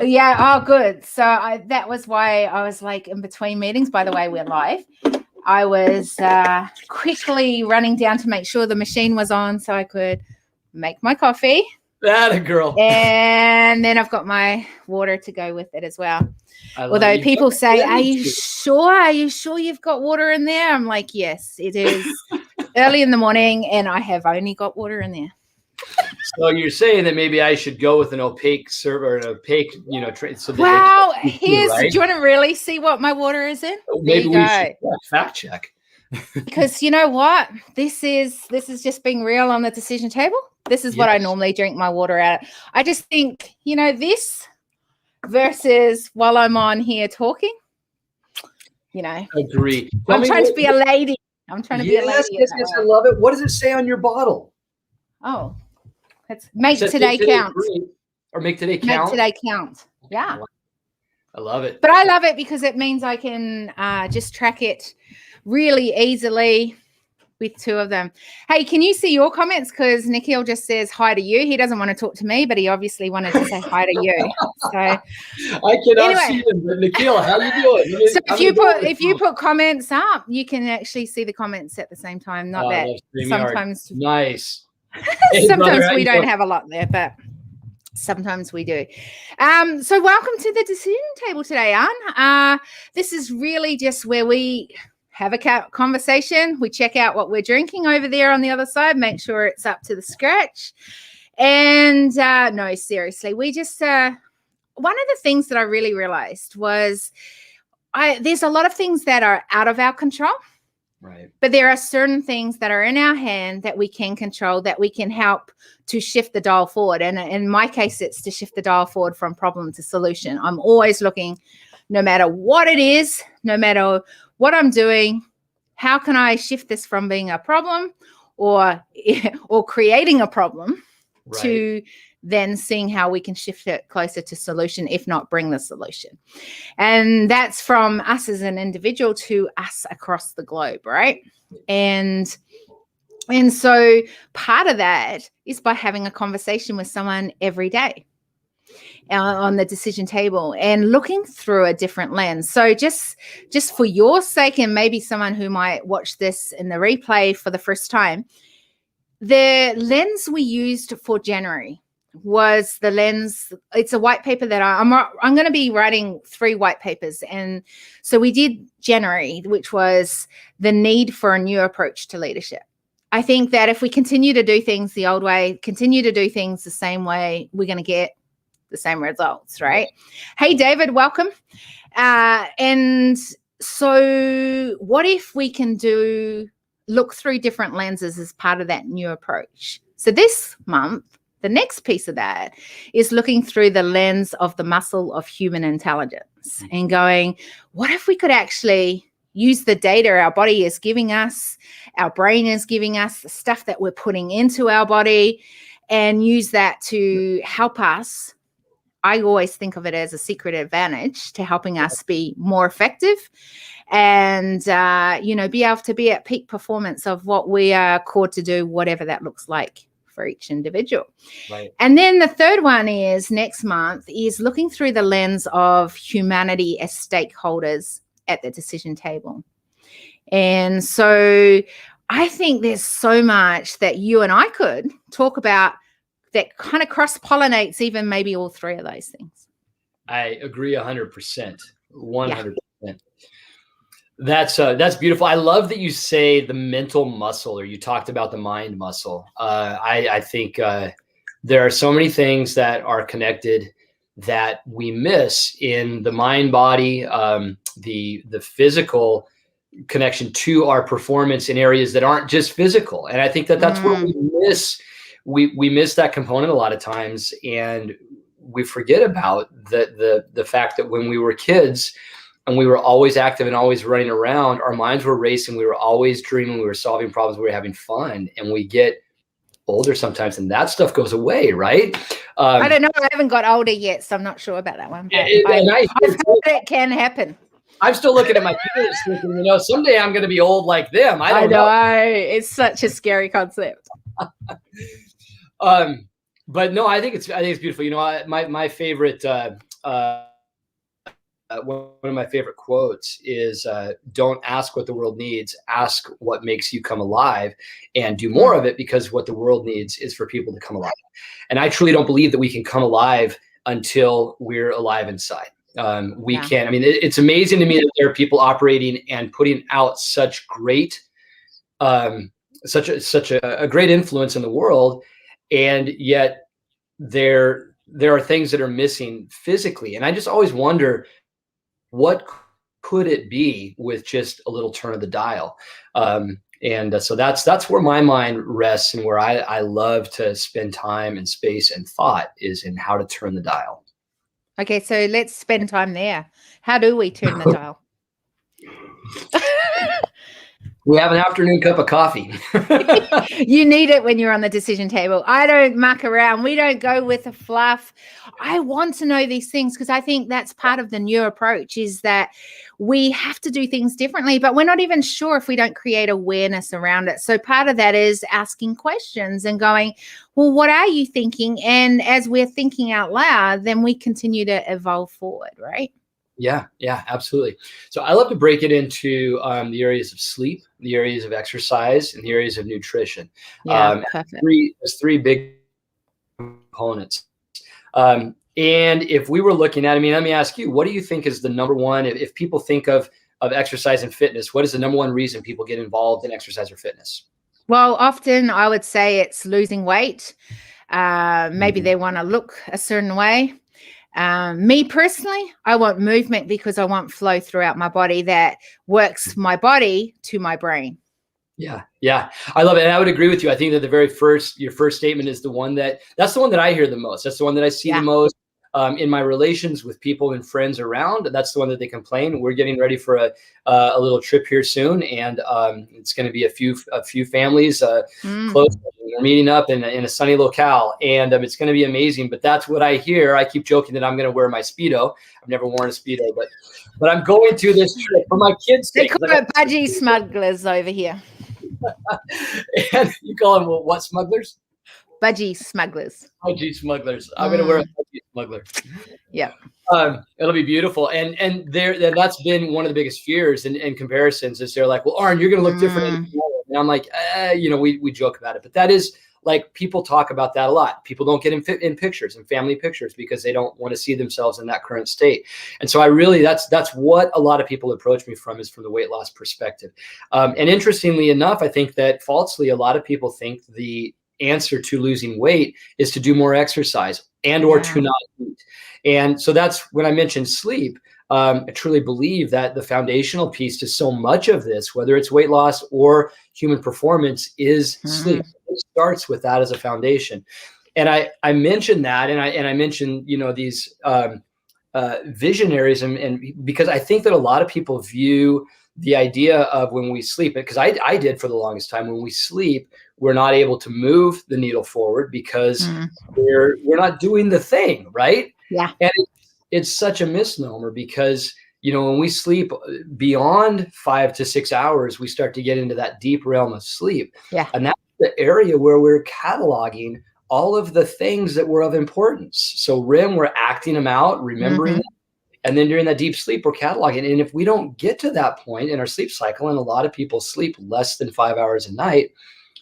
Yeah. Oh, good. So that was why I was like in between meetings. By the way, we're live. I was quickly running down to make sure the machine was on so I could make my coffee. That a girl. And then I've got my water to go with it as well. Although people say, are you sure? Are you sure you've got water in there? I'm like, yes, it is early in the morning and I have only got water in there. So you're saying that maybe I should go with an opaque server, an opaque, so that wow, here's, right? Do you want to really see what my water is in? Maybe we should fact check. Because you know what? This is just being real on the decision table. This is what I normally drink my water out of. I just think, this versus while I'm on here talking, Agree. I'm trying to be a lady. I'm trying to be a lady. Yes, I love it. What does it say on your bottle? Oh, it's make today count. Or make today count. Make today count. Yeah. I love it. But I love it because it means I can just track it really easily with two of them. Hey, can you see your comments? Because Nikhil just says hi to you. He doesn't want to talk to me, but he obviously wanted to say hi to you. So I cannot see him, but Nikhil, how you doing? So if you put comments up, you can actually see the comments at the same time. Not that sometimes nice. Sometimes we don't have a lot there, but sometimes we do. So welcome to the decision table today, Anne. This is really just where we have a conversation. We check out what we're drinking over there on the other side, make sure it's up to the scratch. And no, seriously, we just one of the things that I really realized was there's a lot of things that are out of our control. Right. But there are certain things that are in our hand that we can control, that we can help to shift the dial forward. And in my case, it's to shift the dial forward from problem to solution. I'm always looking, no matter what it is, no matter what I'm doing, how can I shift this from being a problem or creating a problem to then seeing how we can shift it closer to solution, if not bring the solution. And that's from us as an individual to us across the globe, right? And so part of that is by having a conversation with someone every day on the decision table and looking through a different lens. So just for your sake, and maybe someone who might watch this in the replay for the first time, the lens we used for January was the lens. It's a white paper that I'm going to be writing 3 white papers. And so we did January, which was the need for a new approach to leadership. I think that if we continue to do things the old way, continue to do things the same way, we're going to get the same results, right? Hey, David, welcome. And so what if we can look through different lenses as part of that new approach? So this month, the next piece of that is looking through the lens of the muscle of human intelligence and going, what if we could actually use the data our body is giving us, our brain is giving us, the stuff that we're putting into our body, and use that to help us. I always think of it as a secret advantage to helping us be more effective and, be able to be at peak performance of what we are called to do, whatever that looks like for each individual. Right. And then the third one is next month is looking through the lens of humanity as stakeholders at the decision table. And so I think there's so much that you and I could talk about that kind of cross-pollinates even maybe all 3 of those things. I agree 100%. 100%. Yeah. That's beautiful. I love that you say the mental muscle, or you talked about the mind muscle. I think there are so many things that are connected that we miss in the mind body, the physical connection to our performance in areas that aren't just physical. And I think that's where we miss. We miss that component a lot of times, and we forget about the fact that when we were kids and we were always active and always running around, our minds were racing. We were always dreaming. We were solving problems. We were having fun. And we get older sometimes, and that stuff goes away, right? I don't know. I haven't got older yet, so I'm not sure about that one. But I've heard it can happen. I'm still looking at my kids thinking, someday I'm going to be old like them. I don't know. It's such a scary concept. But no, I think it's beautiful. You know, my favorite one of my favorite quotes is don't ask what the world needs, ask what makes you come alive, and do more of it, because what the world needs is for people to come alive. And I truly don't believe that we can come alive until we're alive inside. We can. I mean, it's amazing to me that there are people operating and putting out such great, such a great influence in the world, and yet there are things that are missing physically. And I just always wonder, what could it be with just a little turn of the dial? So that's where my mind rests, and where I love to spend time and space and thought is in how to turn the dial. Okay, so let's spend time there. How do we turn the dial? We have an afternoon cup of coffee. You need it when you're on the decision table. I don't muck around. We don't go with the fluff. I want to know these things, because I think that's part of the new approach, is that we have to do things differently, but we're not even sure if we don't create awareness around it. So part of that is asking questions and going, well, what are you thinking? And as we're thinking out loud, then we continue to evolve forward, right? Yeah, absolutely. So I love to break it into the areas of sleep, the areas of exercise, and the areas of nutrition. Yeah, perfect. There's three big components. And if we were looking at, I mean, let me ask you, what do you think is the number one, if people think of exercise and fitness, what is the number one reason people get involved in exercise or fitness? Well, often I would say it's losing weight. Maybe they want to look a certain way. Me personally, I want movement because I want flow throughout my body that works my body to my brain. Yeah. I love it. And I would agree with you. I think that your first statement is that's the one that I hear the most. That's the one that I see the most in my relations with people and friends around. That's the one that they complain. We're getting ready for a little trip here soon. And it's going to be a few families close. We're meeting up in a sunny locale, and it's going to be amazing. But that's what I hear. I keep joking that I'm going to wear my Speedo. I've never worn a Speedo, but I'm going to this trip for my kids' They sake. call it budgie smugglers over here. And you call them what smugglers? Budgie smugglers. Budgie smugglers. I'm going to wear a budgie smuggler. Yeah. It'll be beautiful. And that's been one of the biggest fears and comparisons is they're like, well, Arn, you're going to look different. And I'm like, we joke about it, but that is like, people talk about that a lot. People don't get in pictures and family pictures because they don't want to see themselves in that current state. And so that's what a lot of people approach me from, is from the weight loss perspective. And interestingly enough, I think that falsely, a lot of people think the answer to losing weight is to do more exercise or to not eat. And so that's when I mentioned sleep. I truly believe that the foundational piece to so much of this, whether it's weight loss or human performance, is sleep. It starts with that as a foundation. And I mentioned that, and I mentioned, these visionaries, and because I think that a lot of people view the idea of when we sleep, because I did for the longest time, when we sleep, we're not able to move the needle forward because we're not doing the thing, right? Yeah. And it's such a misnomer, because when we sleep beyond 5 to 6 hours, we start to get into that deep realm of sleep. Yeah. And that's the area where we're cataloging all of the things that were of importance. So REM, we're acting them out, remembering them. And then during that deep sleep, we're cataloging. And if we don't get to that point in our sleep cycle, and a lot of people sleep less than 5 hours a night,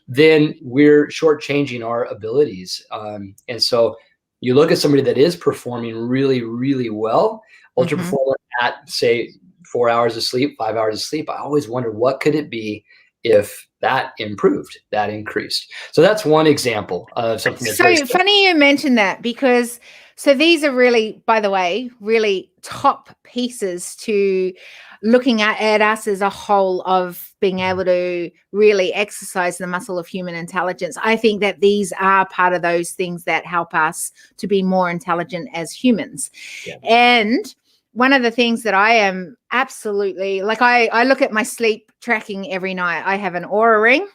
then we're shortchanging our abilities. And so you look at somebody that is performing really, really well, ultra performer at, say, 4 hours of sleep, 5 hours of sleep. I always wonder, what could it be if that improved, that increased? So that's one example of something that's so funny you mentioned that, because these are really, by the way, really top pieces to looking at us as a whole, of being able to really exercise the muscle of human intelligence. I think that these are part of those things that help us to be more intelligent as humans. Yeah. And one of the things that I am absolutely, like, I look at my sleep tracking every night. I have an Oura ring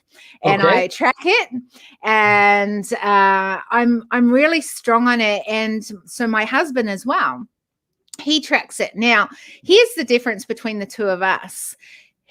and I track it, and I'm really strong on it. And so my husband as well, he tracks it. Now, here's the difference between the two of us.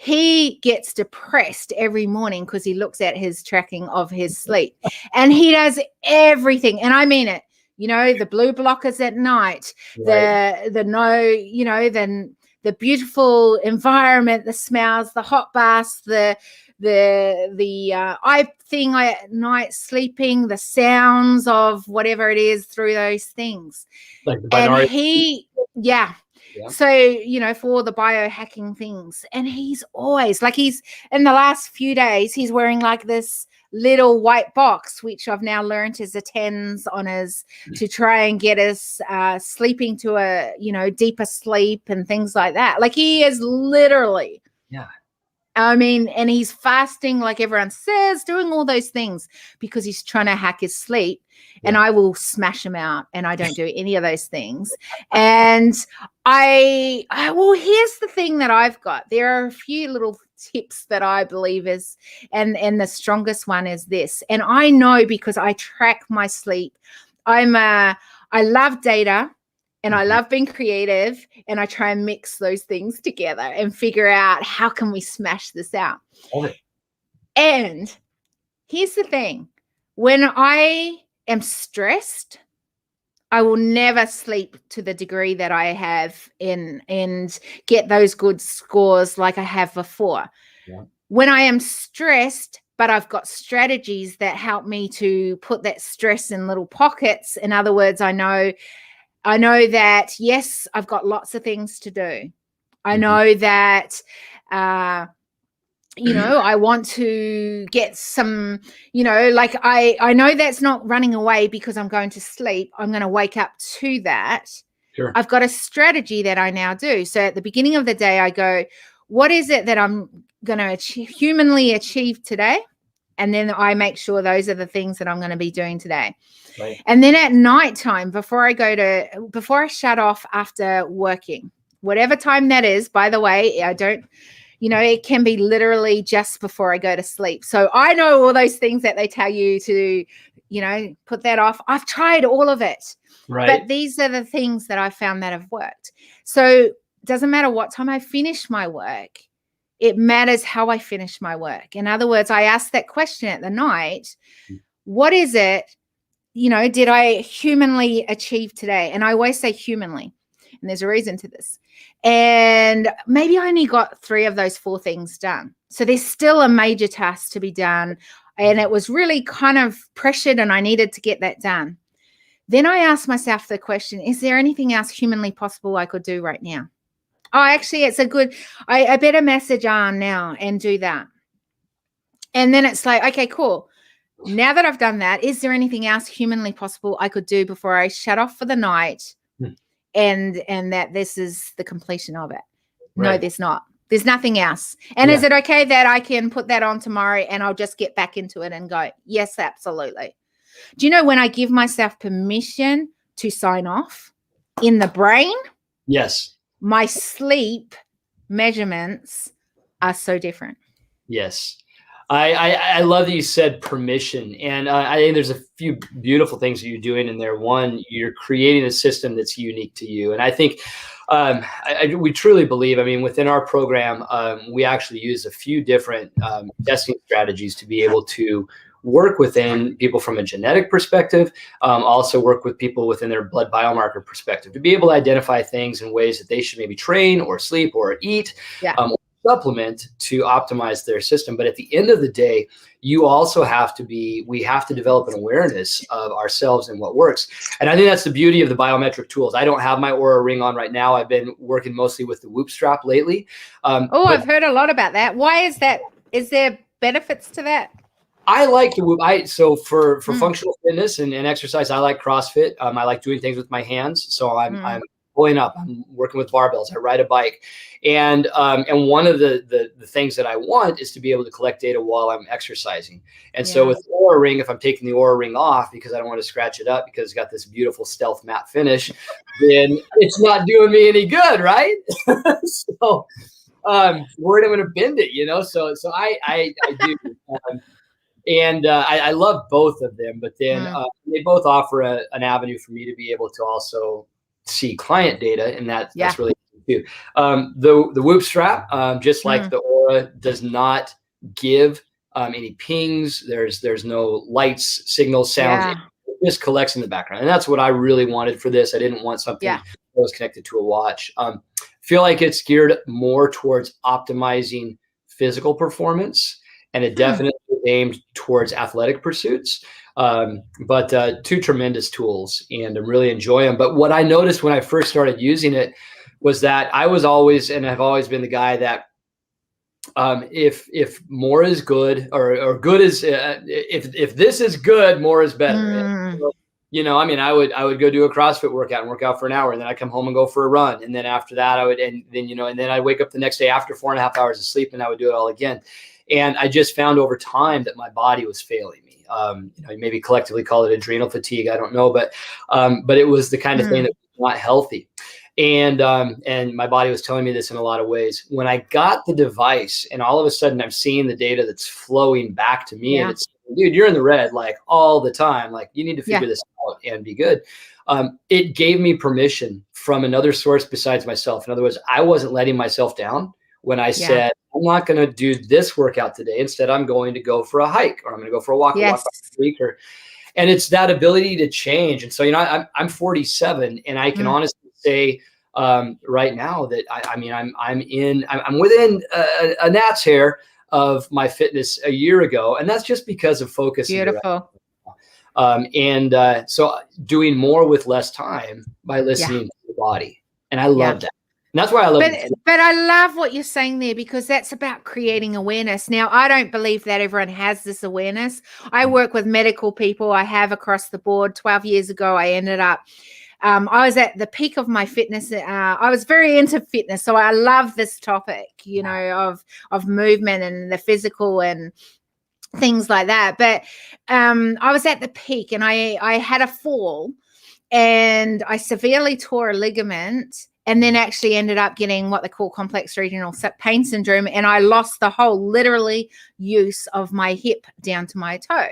he gets depressed every morning because he looks at his tracking of his sleep, and he does everything. And I mean it, the blue blockers at night, Right. the no, then the beautiful environment, the smells, the hot baths, the eye thing at night, sleeping, the sounds of whatever it is through those things. Like the And binaural. yeah. So, for the biohacking things, and he's always like, he's in the last few days, he's wearing like this little white box, which I've now learned is a TENS on his, to try and get us sleeping to a, deeper sleep and things like that. Like, he is literally, and he's fasting, like everyone says, doing all those things because he's trying to hack his sleep. And I will smash him out, and I don't do any of those things. And well, here's the thing that I've got. There are a few little tips that I believe is, and the strongest one is this. And I know because I track my sleep. I love data. And I love being creative, and I try and mix those things together and figure out how can we smash this out. And here's the thing. When I am stressed, I will never sleep to the degree that I have and get those good scores like I have before. When I am stressed, but I've got strategies that help me to put that stress in little pockets. In other words, I know that, yes, I've got lots of things to do. I know that, I want to get some, like I know that's not running away because I'm going to sleep. I'm going to wake up to that. Sure. I've got a strategy that I now do. So at the beginning of the day, I go, what is it that I'm going to humanly achieve today? And then I make sure those are the things that I'm going to be doing today. Right. And then at nighttime, before I shut off after working, whatever time that is, by the way, I don't, it can be literally just before I go to sleep. So I know all those things that they tell you to, put that off. I've tried all of it. Right. But these are the things that I found that have worked. So it doesn't matter what time I finish my work. It matters how I finish my work. In other words, I ask that question at the night, what is it, did I humanly achieve today? And I always say humanly, and there's a reason to this. And maybe I only got 3 of those 4 things done. So there's still a major task to be done. And it was really kind of pressured, and I needed to get that done. Then I asked myself the question, is there anything else humanly possible I could do right now? Oh, actually, it's a good, I better message on now and do that. And then it's like, okay, cool. Now that I've done that, is there anything else humanly possible I could do before I shut off for the night and that this is the completion of it? Right. No, there's not. There's nothing else. And is it okay that I can put that on tomorrow and I'll just get back into it and go, yes, absolutely. Do you know when I give myself permission to sign off in the brain? Yes. My sleep measurements are so different. Yes. I love that you said permission. And I think there's a few beautiful things that you're doing in there. One, you're creating a system that's unique to you. And I think we truly believe, within our program, we actually use a few different testing strategies to be able to work within people from a genetic perspective, also work with people within their blood biomarker perspective to be able to identify things in ways that they should maybe train or sleep or eat. Supplement to optimize their system. But at the end of the day, we have to develop an awareness of ourselves and what works. And I think that's the beauty of the biometric tools. I don't have my Oura Ring on right now. I've been working mostly with the Whoop strap lately. I've heard a lot about that. Why is that? Is there benefits to that? I like the Whoop. So for functional fitness and exercise, I like CrossFit. I like doing things with my hands. So I'm pulling up, I'm working with barbells, I ride a bike. And one of the things that I want is to be able to collect data while I'm exercising. And so with the Oura Ring, if I'm taking the Oura Ring off because I don't want to scratch it up because it's got this beautiful stealth matte finish, then it's not doing me any good, right? So worried I'm going to bend it, So I do. And I love both of them, but then they both offer an avenue for me to be able to also see client data, and that's really too. The Whoop strap, just like the Oura Aura does not give any pings. There's no lights, signals, sounds. Yeah. It just collects in the background. And that's what I really wanted for this. I didn't want something that was connected to a watch. Feel like it's geared more towards optimizing physical performance, and it definitely aimed towards athletic pursuits. But two tremendous tools, and I really enjoy them. But what I noticed when I first started using it was that I was always, and I've always been the guy that if more is good, or good is if this is good, more is better. You know, I mean, I would go do a CrossFit workout and work out for an hour, and then I come home and go for a run, and then after that and then I wake up the next day after 4.5 hours of sleep, and I would do it all again. And I just found over time that my body was failing me. Maybe collectively call it adrenal fatigue. I don't know, but it was the kind of thing that was not healthy. And my body was telling me this in a lot of ways. When I got the device, and all of a sudden I'm seeing the data that's flowing back to me, and it's, dude, you're in the red like all the time. Like, you need to figure this out and be good. It gave me permission from another source besides myself. In other words, I wasn't letting myself down when I said, I'm not going to do this workout today. Instead, I'm going to go for a hike, or I'm going to go for a walk, a week, and it's that ability to change. And so, I'm 47, and I can honestly say right now that I'm within a gnat's hair of my fitness a year ago, and that's just because of focus. Beautiful. So doing more with less time by listening to the body, and I love that. And that's why I love it. But I love what you're saying there, because that's about creating awareness. Now, I don't believe that everyone has this awareness. I work with medical people. I have across the board. 12 years ago, I ended up, I was at the peak of my fitness. I was very into fitness. So I love this topic, of movement and the physical and things like that. But I was at the peak, and I had a fall, and I severely tore a ligament, and then actually ended up getting what they call complex regional pain syndrome. And I lost the whole literally use of my hip down to my toe.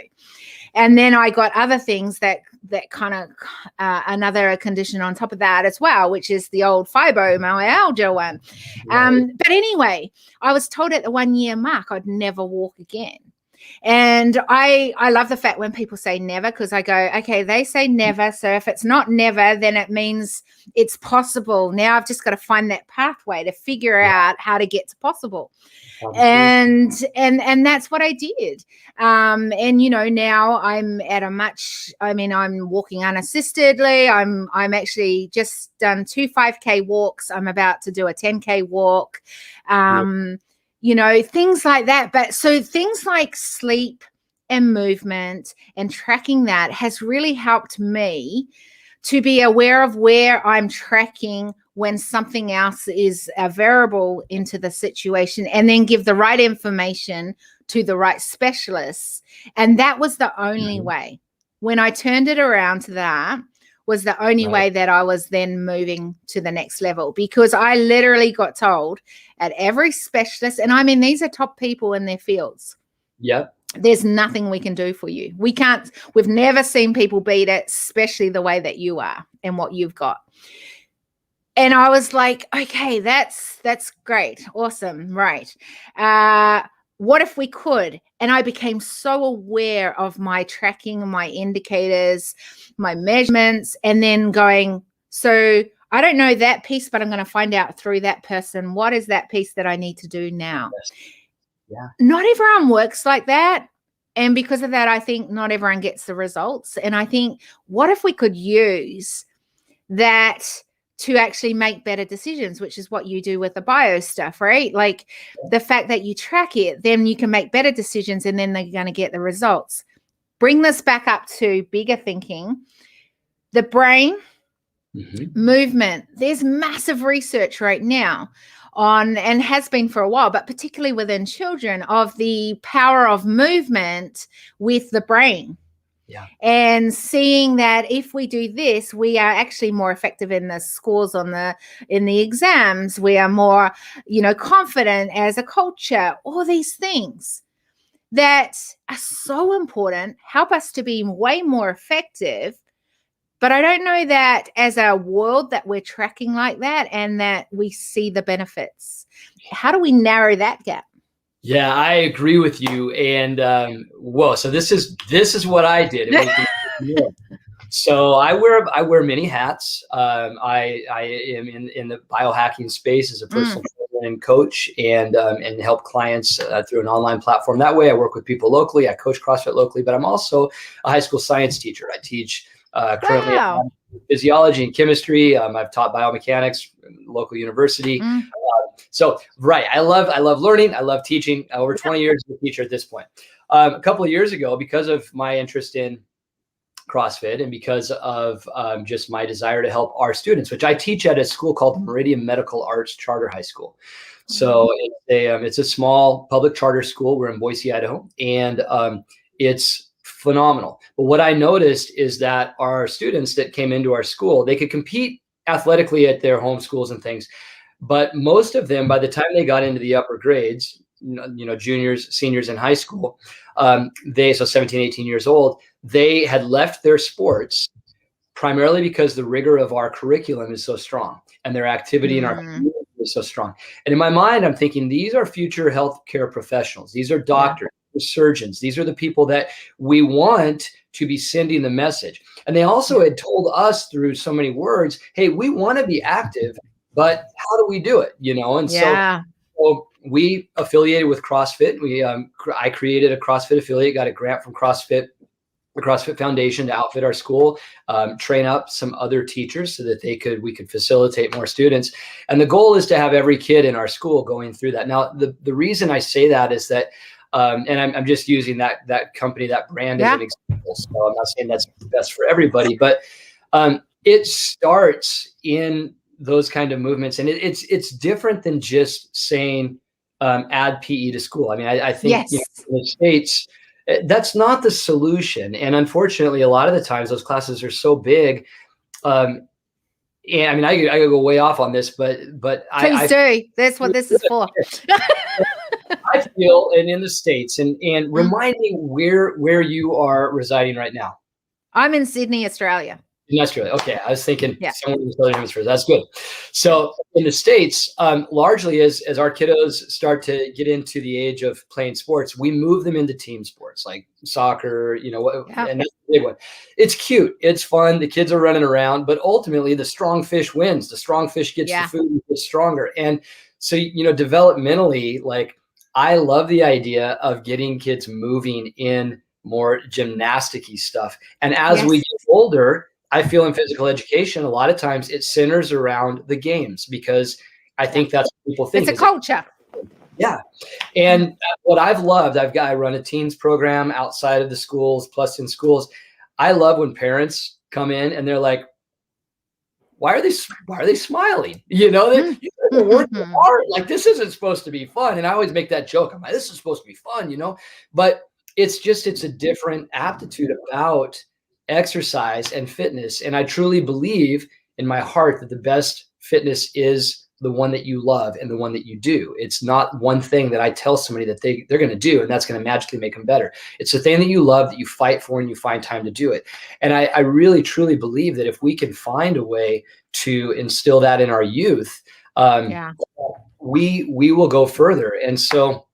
And then I got other things that kind of another condition on top of that as well, which is the old fibromyalgia one. But anyway, I was told at the 1 year mark I'd never walk again. And I love the fact when people say never, because I go, okay, they say never. So if it's not never, then it means it's possible. Now I've just got to find that pathway to figure out how to get to possible. And that's what I did. Now I'm at I'm walking unassistedly. I'm actually just done 2 5K walks. I'm about to do a 10K walk. Things like that. But so things like sleep and movement and tracking that has really helped me to be aware of where I'm tracking when something else is a variable into the situation, and then give the right information to the right specialists. And that was the only way. When I turned it around to that, was the only way that I was then moving to the next level, because I literally got told at every specialist, and these are top people in their fields. Yep. There's nothing we can do for you. We've never seen people beat it, especially the way that you are and what you've got. And I was like, okay, that's great. Awesome. Right. What if we could? And I became so aware of my tracking, my indicators, my measurements, and then going, so I don't know that piece, but I'm going to find out through that person, what is that piece that I need to do now? Yeah. Not everyone works like that. And because of that, I think not everyone gets the results. And I think, what if we could use that to actually make better decisions, which is what you do with the bio stuff, right? Like the fact that you track it, then you can make better decisions, and then they're going to get the results. Bring this back up to bigger thinking. The brain, movement. There's massive research right now on, and has been for a while, but particularly within children, of the power of movement with the brain. Yeah. And seeing that if we do this, we are actually more effective in the scores in the exams. We are more, confident as a culture. All these things that are so important, help us to be way more effective. But I don't know that as a world that we're tracking like that, and that we see the benefits. How do we narrow that gap? Yeah, I agree with you. And whoa, so this is what I did. So I wear many hats. I am in the biohacking space as a personal trainer and coach, and help clients through an online platform. That way, I work with people locally. I coach CrossFit locally, but I'm also a high school science teacher. I teach currently physiology and chemistry. I've taught biomechanics at a local university. So right, I love learning. I love teaching. Over 20 years as a teacher at this point. A couple of years ago, because of my interest in CrossFit and because of just my desire to help our students, which I teach at a school called the Meridian Medical Arts Charter High School. So it's a small public charter school. We're in Boise, Idaho, and it's phenomenal. But what I noticed is that our students that came into our school, they could compete athletically at their home schools and things, but most of them, by the time they got into the upper grades, juniors, seniors in high school, so 17, 18 years old, they had left their sports primarily because the rigor of our curriculum is so strong and their activity in our community is so strong. And in my mind, I'm thinking these are future healthcare professionals. These are doctors, surgeons. These are the people that we want to be sending the message. And they also had told us through so many words, hey, we want to be active, but how do we do it? And so we affiliated with CrossFit. I created a CrossFit affiliate, got a grant from the CrossFit Foundation to outfit our school, train up some other teachers so that we could facilitate more students. And the goal is to have every kid in our school going through that. Now, the reason I say that is that, and I'm just using that company, that brand as an example. So I'm not saying that's the best for everybody, but it starts in those kind of movements, and it's different than just saying add PE to school. I mean, I think in the States, that's not the solution. And unfortunately, a lot of the times those classes are so big. And I mean, I could go way off on this, but please do. That's what this is for. I feel, and in the States, and remind me where you are residing right now. I'm in Sydney, Australia. In Australia. Okay. I was thinking somewhere in the Southern Hemisphere. That's good. So in the States, largely as our kiddos start to get into the age of playing sports, we move them into team sports like soccer, and that's the big one. It's cute. It's fun. The kids are running around, but ultimately the strong fish wins. The strong fish gets the food and gets stronger. And so, developmentally, like I love the idea of getting kids moving in more gymnastic-y stuff. And as we get older, I feel in physical education, a lot of times it centers around the games because I think that's what people think. It's a culture. Yeah. And what I've loved, I run a teens program outside of the schools, plus in schools. I love when parents come in and they're like, why are they smiling? They're working hard. Like, this isn't supposed to be fun. And I always make that joke. I'm like, this is supposed to be fun, but it's a different aptitude about exercise and fitness. And I truly believe in my heart that the best fitness is the one that you love and the one that you do. It's not one thing that I tell somebody that they're going to do and that's going to magically make them better. It's the thing that you love, that you fight for, and you find time to do it. And I really, truly believe that if we can find a way to instill that in our youth, we will go further. And so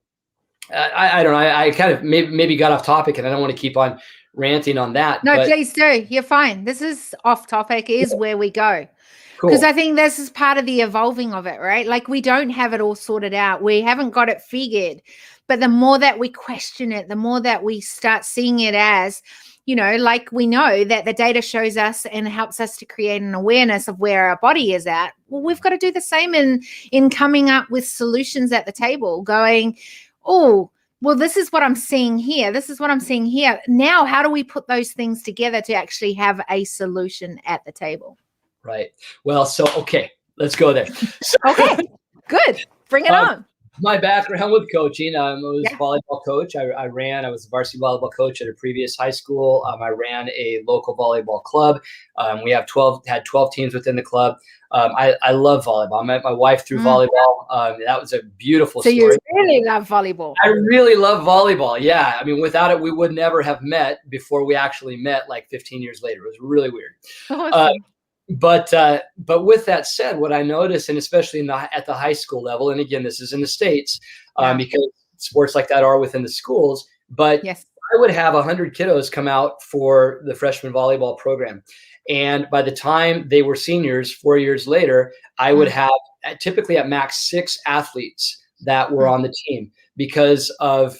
I don't know. I kind of maybe got off topic, and I don't want to keep on ranting on that. No, please do. You're fine. This is off topic, is where we go. Because I think this is part of the evolving of it, right? Like, we don't have it all sorted out. We haven't got it figured. But the more that we question it, the more that we start seeing it as, like we know that the data shows us and helps us to create an awareness of where our body is at. Well, we've got to do the same in coming up with solutions at the table, going, oh, well, this is what I'm seeing here. This is what I'm seeing here. Now, how do we put those things together to actually have a solution at the table? Right. Well, okay, let's go there. Okay, good. Bring it on. My background with coaching, I was a volleyball coach. I was a varsity volleyball coach at a previous high school. I ran a local volleyball club. We had 12 teams within the club. I love volleyball. I met my wife through volleyball. That was a beautiful story. So you really love volleyball. I really love volleyball. Yeah. I mean, without it, we would never have met before we actually met like 15 years later. It was really weird. Awesome. But with that said, what I noticed, and especially at the high school level, and again, this is in the States, because sports like that are within the schools. But Yes. I would have 100 kiddos come out for the freshman volleyball program. And by the time they were seniors, 4 years later, I would have typically at max 6 athletes that were on the team because of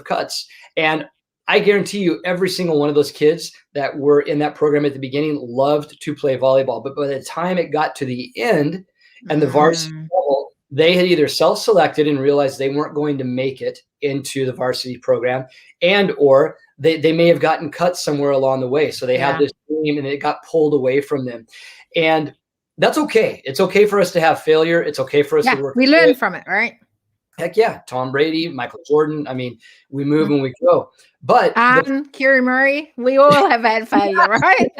cuts. And I guarantee you every single one of those kids that were in that program at the beginning loved to play volleyball. But by the time it got to the end and the varsity level, they had either self-selected and realized they weren't going to make it into the varsity program, and or they may have gotten cut somewhere along the way. So they had this dream and it got pulled away from them. And that's okay. It's okay for us to have failure. It's okay for us to work. We learn from it, right? Heck yeah. Tom Brady, Michael Jordan. I mean, we move and we grow. But Kerry Murray, we all have had failure, right?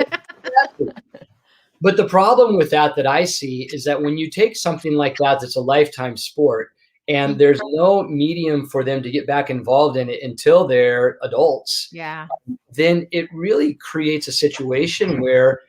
But the problem with that I see is that when you take something like that's a lifetime sport and there's no medium for them to get back involved in it until they're adults, then it really creates a situation where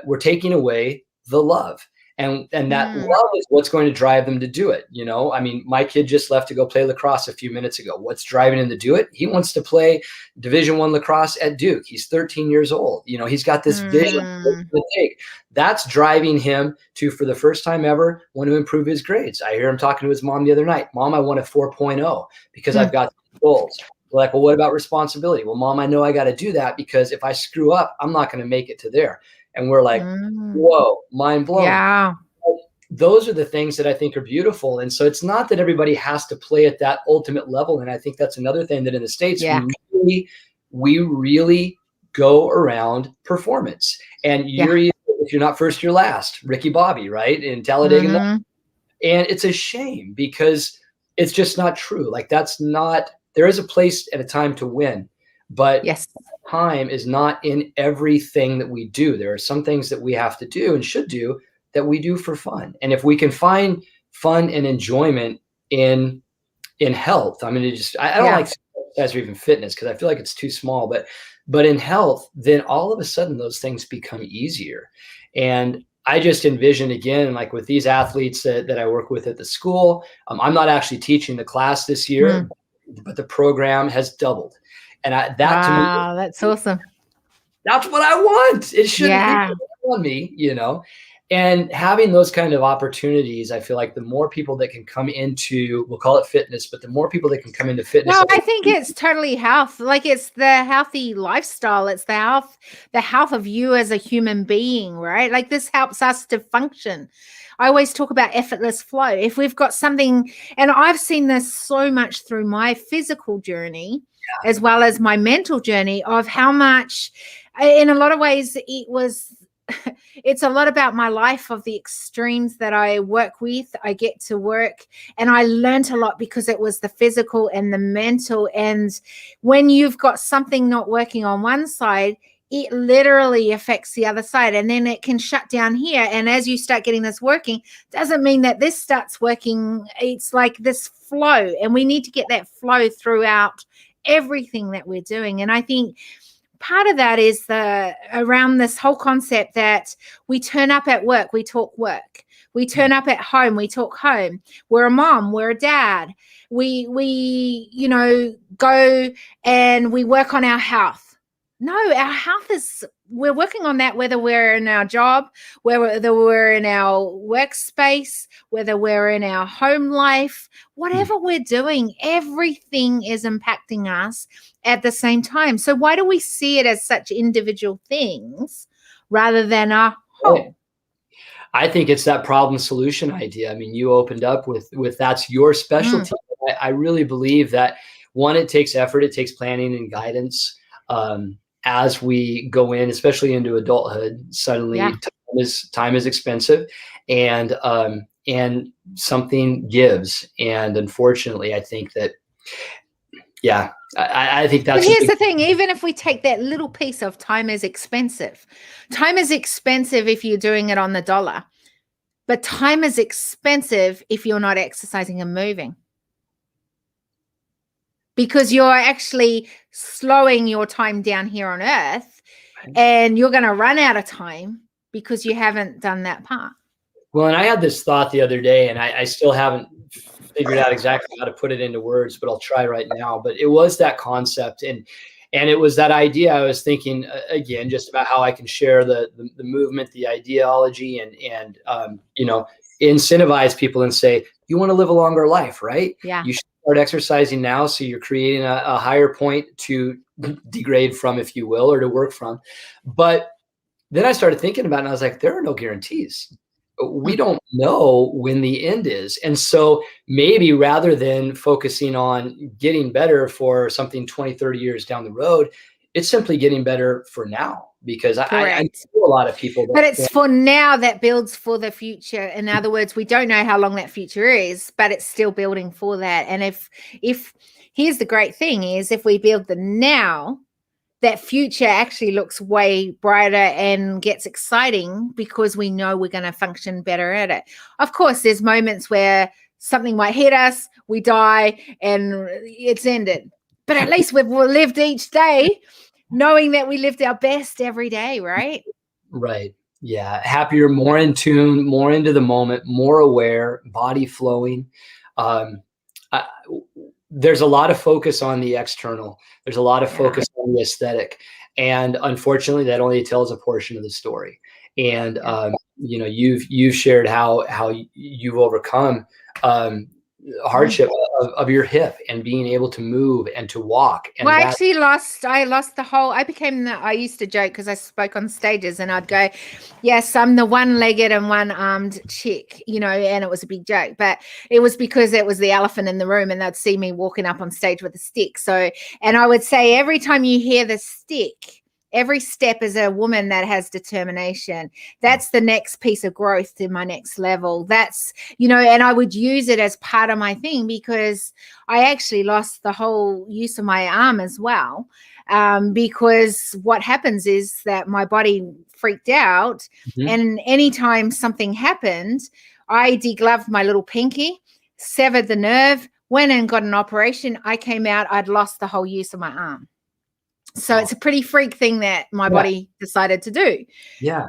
we're taking away the love. And that love is what's going to drive them to do it. You know, I mean, my kid just left to go play lacrosse a few minutes ago. What's driving him to do it? He wants to play Division I lacrosse at Duke. He's 13 years old. You know, he's got this vision to take. That's driving him to, for the first time ever, want to improve his grades. I hear him talking to his mom the other night. Mom, I want a 4.0 because I've got goals. We're like, well, what about responsibility? Well, Mom, I know I got to do that because if I screw up, I'm not going to make it to there. And we're like, whoa, mind blown. Yeah. Those are the things that I think are beautiful. And so it's not that everybody has to play at that ultimate level. And I think that's another thing that in the States, we really go around performance. And if you're not first, you're last. Ricky Bobby, right? In Talladega. And it's a shame because it's just not true. Like there is a place at a time to win, but time is not in everything that we do. There are some things that we have to do and should do that we do for fun. And if we can find fun and enjoyment in health, I mean, I don't like exercise or even fitness because I feel like it's too small, but in health, then all of a sudden those things become easier. And I just envision again, like with these athletes that I work with at the school, I'm not actually teaching the class this year, but the program has doubled. And to me, that's awesome. That's what I want. It shouldn't be on me, you know. And having those kind of opportunities, I feel like the more people that can come into, we'll call it fitness, but the more people that can come into fitness. No, I think it's totally health. Like it's the healthy lifestyle. It's the health of you as a human being, right? Like this helps us to function. I always talk about effortless flow. If we've got something, and I've seen this so much through my physical journey, as well as my mental journey of how much, in a lot of ways, it's a lot about my life of the extremes that I work with. I get to work and I learned a lot because it was the physical and the mental. And when you've got something not working on one side, it literally affects the other side, and then it can shut down here. And as you start getting this working, doesn't mean that this starts working. It's like this flow, and we need to get that flow throughout everything that we're doing. And I think part of that is around this whole concept that we turn up at work, we talk work. We turn up at home, we talk home. We're a mom, we're a dad. We go and we work on our health. No, our health we're working on that, whether we're in our job, whether we're in our workspace, whether we're in our home life, whatever we're doing, everything is impacting us at the same time. So why do we see it as such individual things rather than a whole? I think it's that problem solution idea. I mean, you opened up with that's your specialty. I really believe that one, it takes effort, it takes planning and guidance. As we go in, especially into adulthood, suddenly time is expensive, and something gives. And unfortunately, I think that, I think that's. But here's the thing: even if we take that little piece of time is expensive. Time is expensive if you're doing it on the dollar, but time is expensive if you're not exercising and moving. Because you're actually slowing your time down here on earth, and you're going to run out of time because you haven't done that part. Well, and I had this thought the other day, and I still haven't figured out exactly how to put it into words, but I'll try right now. But it was that concept, and it was that idea. I was thinking again, just about how I can share the movement, the ideology, and incentivize people and say, you want to live a longer life, right? Yeah. You should start exercising now, so you're creating a higher point to degrade from, if you will, or to work from. But then I started thinking about it, and I was like, there are no guarantees. We don't know when the end is. And so maybe rather than focusing on getting better for something 20, 30 years down the road, it's simply getting better for now, because I know a lot of people. But it's for now that builds for the future. In other words, we don't know how long that future is, but it's still building for that. And if here's the great thing is, if we build the now, that future actually looks way brighter and gets exciting, because we know we're going to function better at it. Of course, there's moments where something might hit us, we die, and it's ended. But at least we've lived each day knowing that we lived our best every day, right? Right. Yeah. Happier, more in tune, more into the moment, more aware, body flowing. There's a lot of focus on the external. There's a lot of focus on the aesthetic. And unfortunately, that only tells a portion of the story. And, you've shared how you've overcome hardship of your hip and being able to move and to walk. And well, I lost the whole, I used to joke, because I spoke on stages, and I'd go, yes, I'm the one-legged and one-armed chick, and it was a big joke, but it was because it was the elephant in the room, and they'd see me walking up on stage with a stick. So, and I would say, every time you hear the stick, every step is a woman that has determination. That's the next piece of growth to my next level. That's, and I would use it as part of my thing, because I actually lost the whole use of my arm as well. Because what happens is that my body freaked out, and anytime something happened, I degloved my little pinky, severed the nerve, went and got an operation. I came out, I'd lost the whole use of my arm. So it's a pretty freak thing that my body decided to do. Yeah.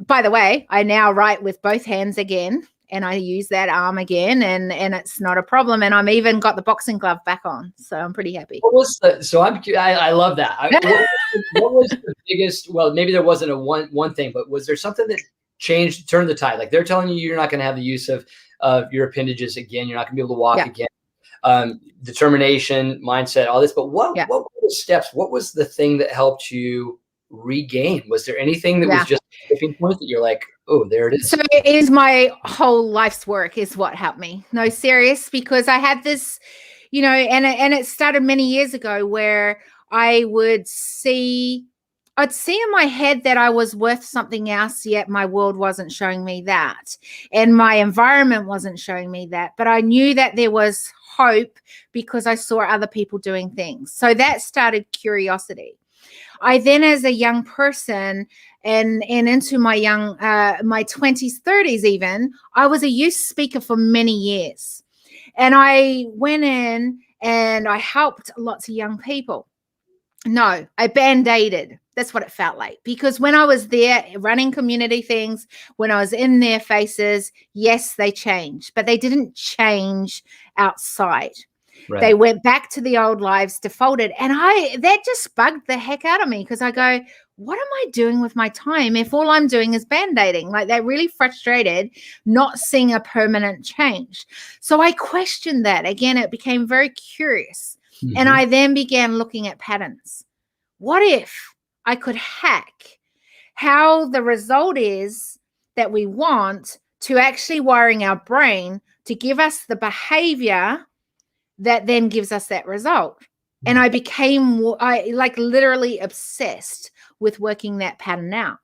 By the way, I now write with both hands again, and I use that arm again, and it's not a problem. And I'm even got the boxing glove back on, so I'm pretty happy. I love that. What was the biggest? Well, maybe there wasn't a one thing, but was there something that changed, turned the tide? Like, they're telling you you're not going to have the use of your appendages again. You're not going to be able to walk again. Determination, mindset, all this. But what were the steps? What was the thing that helped you regain? Was there anything that was just a tipping point that you're like, oh, there it is? So it is my whole life's work is what helped me. No, serious, because I had this, and it started many years ago, where I'd see in my head that I was worth something else, yet my world wasn't showing me that. And my environment wasn't showing me that. But I knew that there was hope, because I saw other people doing things. So that started curiosity. I then, as a young person and into my my 20s, 30s even, I was a youth speaker for many years. And I went in and I helped lots of young people. No, I band-aided. That's what it felt like. Because when I was there running community things, when I was in their faces, yes, they changed, but they didn't change outside. Right. They went back to the old lives, defaulted. And that just bugged the heck out of me, because I go, what am I doing with my time if all I'm doing is band-aiding? Like, they're really frustrated not seeing a permanent change. So I questioned that. Again, it became very curious. And I then began looking at patterns. What if I could hack how the result is that we want to actually wiring our brain to give us the behavior that then gives us that result? And I became literally obsessed with working that pattern out.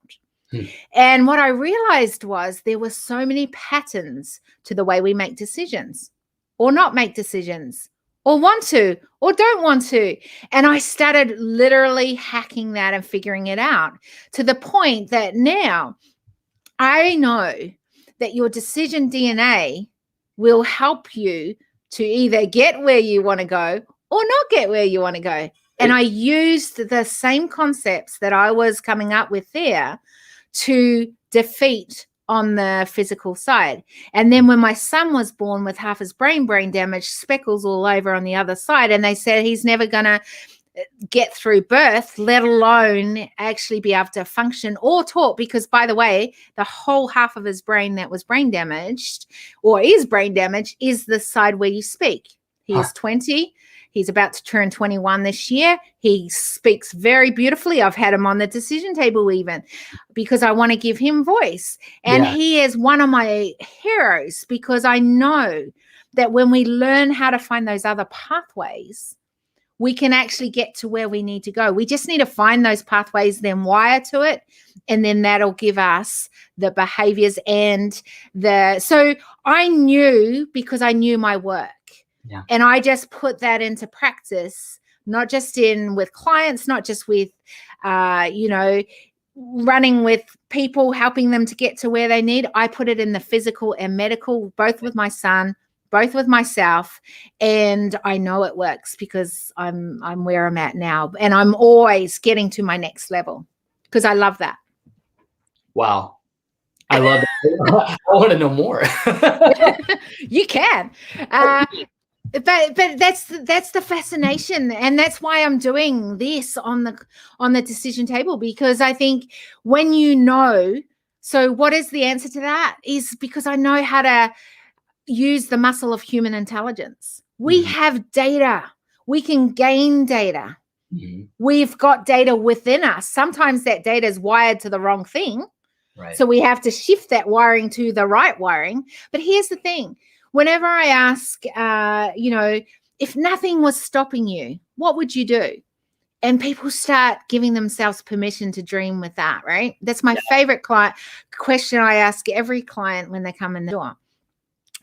And what I realized was there were so many patterns to the way we make decisions or not make decisions, or want to, or don't want to. And I started literally hacking that and figuring it out, to the point that now I know that your decision DNA will help you to either get where you want to go or not get where you want to go. And I used the same concepts that I was coming up with there to defeat on the physical side. And then when my son was born with half his brain damage, speckles all over on the other side, and they said he's never going to get through birth, let alone actually be able to function or talk, because, by the way, the whole half of his brain that was brain damaged or is brain damaged is the side where you speak. He is 20. He's about to turn 21 this year. He speaks very beautifully. I've had him on the decision table even because I want to give him voice. And he is one of my heroes, because I know that when we learn how to find those other pathways, we can actually get to where we need to go. We just need to find those pathways, then wire to it, and then that'll give us the behaviors and so I knew, because I knew my work. Yeah. And I just put that into practice, not just with clients, not just with, running with people, helping them to get to where they need. I put it in the physical and medical, both with my son, both with myself. And I know it works because I'm where I'm at now. And I'm always getting to my next level because I love that. Wow. I love it. I want to know more. You can. But that's the fascination, and that's why I'm doing this on the decision table, because I think when so what is the answer to that is because I know how to use the muscle of human intelligence. We have data. We can gain data. We've got data within us. Sometimes that data is wired to the wrong thing. Right. So we have to shift that wiring to the right wiring. But here's the thing. Whenever I ask, if nothing was stopping you, what would you do? And people start giving themselves permission to dream with that, right? That's my favorite question I ask every client when they come in the door.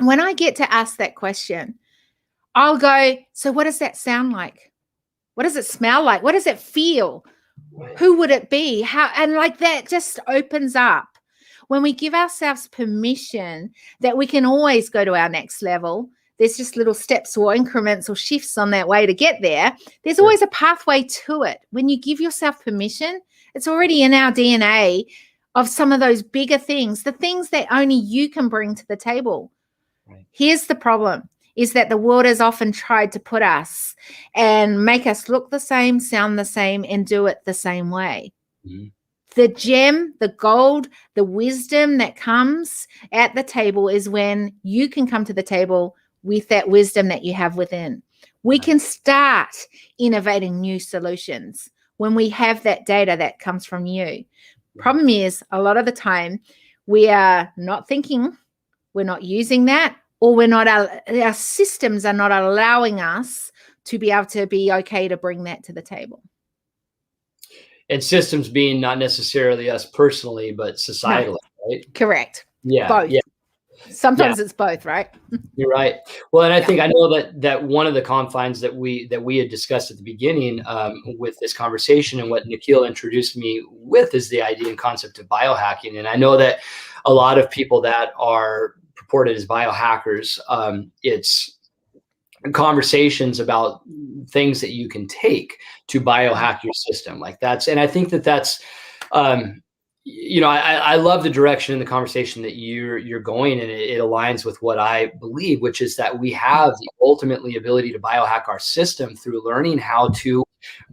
When I get to ask that question, I'll go, so what does that sound like? What does it smell like? What does it feel? Who would it be? How? And like that just opens up. When we give ourselves permission that we can always go to our next level, there's just little steps or increments or shifts on that way to get there. There's always a pathway to it. When you give yourself permission, it's already in our DNA of some of those bigger things, the things that only you can bring to the table. Right. Here's the problem, is that the world has often tried to put us and make us look the same, sound the same, and do it the same way. The gem, the gold, the wisdom that comes at the table is when you can come to the table with that wisdom that you have within. We can start innovating new solutions when we have that data that comes from you. Problem is, a lot of the time, we are not thinking, we're not using that, or our systems are not allowing us to be able to be okay to bring that to the table. And systems being not necessarily us personally, but societally, right? Correct. Yeah. Both. Yeah. Sometimes it's both, right? You're right. Well, and I know that one of the confines that we had discussed at the beginning with this conversation, and what Nikhil introduced me with, is the idea and concept of biohacking. And I know that a lot of people that are purported as biohackers, it's conversations about things that you can take to biohack your system. And I think that's, I love the direction in the conversation that you're going, and it aligns with what I believe, which is that we have the ultimately ability to biohack our system through learning how to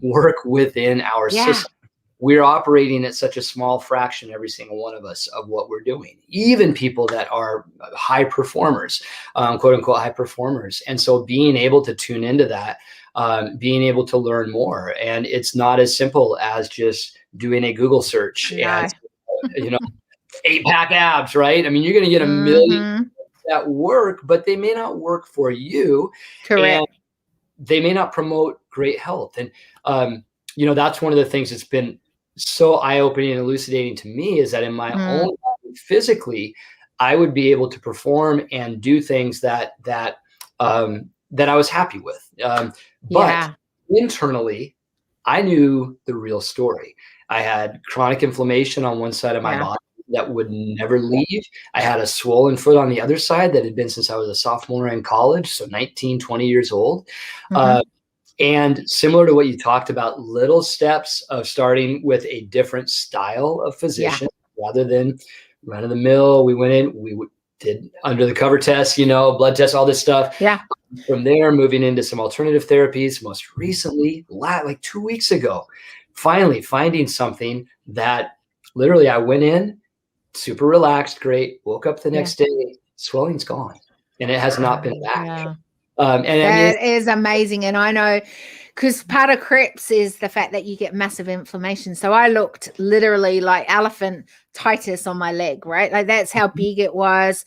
work within our system. We're operating at such a small fraction, every single one of us, of what we're doing, even people that are high performers, quote unquote, high performers. And so being able to tune into that, being able to learn more. And it's not as simple as just doing a Google search and, 8-pack abs, right? I mean, you're going to get a million that work, but they may not work for you. Correct. And they may not promote great health. And, that's one of the things that's been so eye-opening and elucidating to me, is that in my own life, physically, I would be able to perform and do things that I was happy with. But internally, I knew the real story. I had chronic inflammation on one side of my body that would never leave. I had a swollen foot on the other side that had been since I was a sophomore in college, so 19, 20 years old. And similar to what you talked about, little steps of starting with a different style of physician rather than run of the mill. We went in, did under the cover tests, blood tests, all this stuff. Yeah. From there, moving into some alternative therapies. Most recently, like 2 weeks ago, finally finding something that literally I went in, super relaxed, great. Woke up the next day, swelling's gone, and it has not been back. Yeah. And that is amazing. And I know, because part of Crips is the fact that you get massive inflammation. So I looked literally like elephantitis on my leg, right? Like that's how big it was.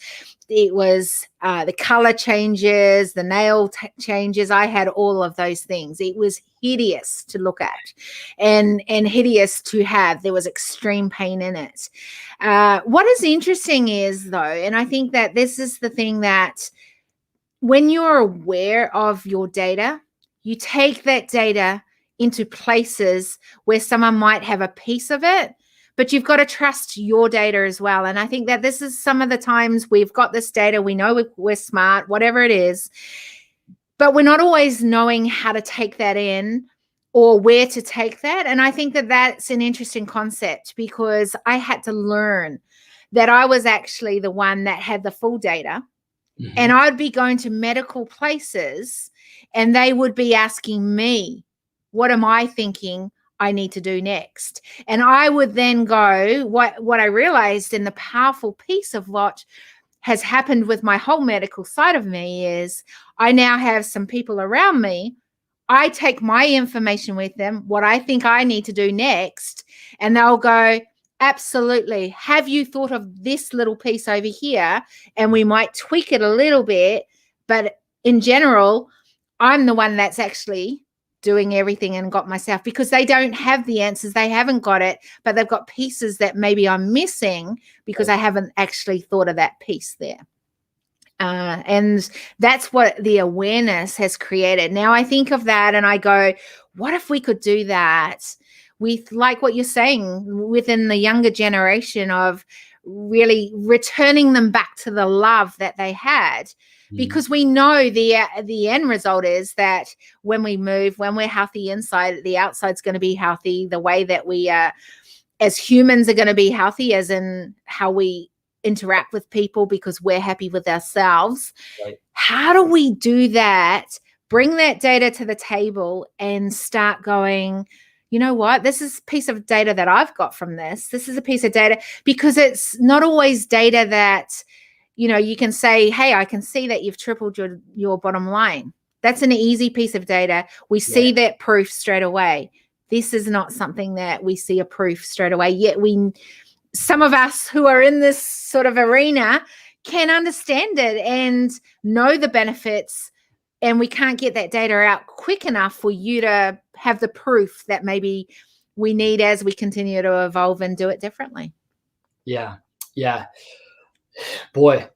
It was the color changes, the nail changes. I had all of those things. It was hideous to look at and hideous to have. There was extreme pain in it. What is interesting is, though, and I think that this is the thing, that when you're aware of your data, you take that data into places where someone might have a piece of it, but you've got to trust your data as well. And I think that this is some of the times we've got this data, we know we're smart, whatever it is, but we're not always knowing how to take that in or where to take that. And I think that that's an interesting concept, because I had to learn that I was actually the one that had the full data. Mm-hmm. And I'd be going to medical places and they would be asking me, what am I thinking I need to do next? And I would then go, what I realized, in the powerful piece of what has happened with my whole medical side of me, is I now have some people around me. I take my information with them, what I think I need to do next, and they'll go, absolutely. Have you thought of this little piece over here? And we might tweak it a little bit, but in general, I'm the one that's actually doing everything and got myself, because they don't have the answers. They haven't got it, but they've got pieces that maybe I'm missing because I haven't actually thought of that piece there. And that's what the awareness has created. Now I think of that and I go, what if we could do that with, like what you're saying, within the younger generation, of really returning them back to the love that they had? Because we know the end result is that when we move, when we're healthy inside, the outside's going to be healthy. The way that we as humans are going to be healthy, as in how we interact with people, because we're happy with ourselves. Right. How do we do that? Bring that data to the table and start going, you know what? This is a piece of data that I've got from this. This is a piece of data, because it's not always data that, you can say, hey, I can see that you've tripled your bottom line. That's an easy piece of data. We see that proof straight away. This is not something that we see a proof straight away. Yet some of us who are in this sort of arena can understand it and know the benefits, and we can't get that data out quick enough for you to have the proof that maybe we need as we continue to evolve and do it differently. Yeah. Boy,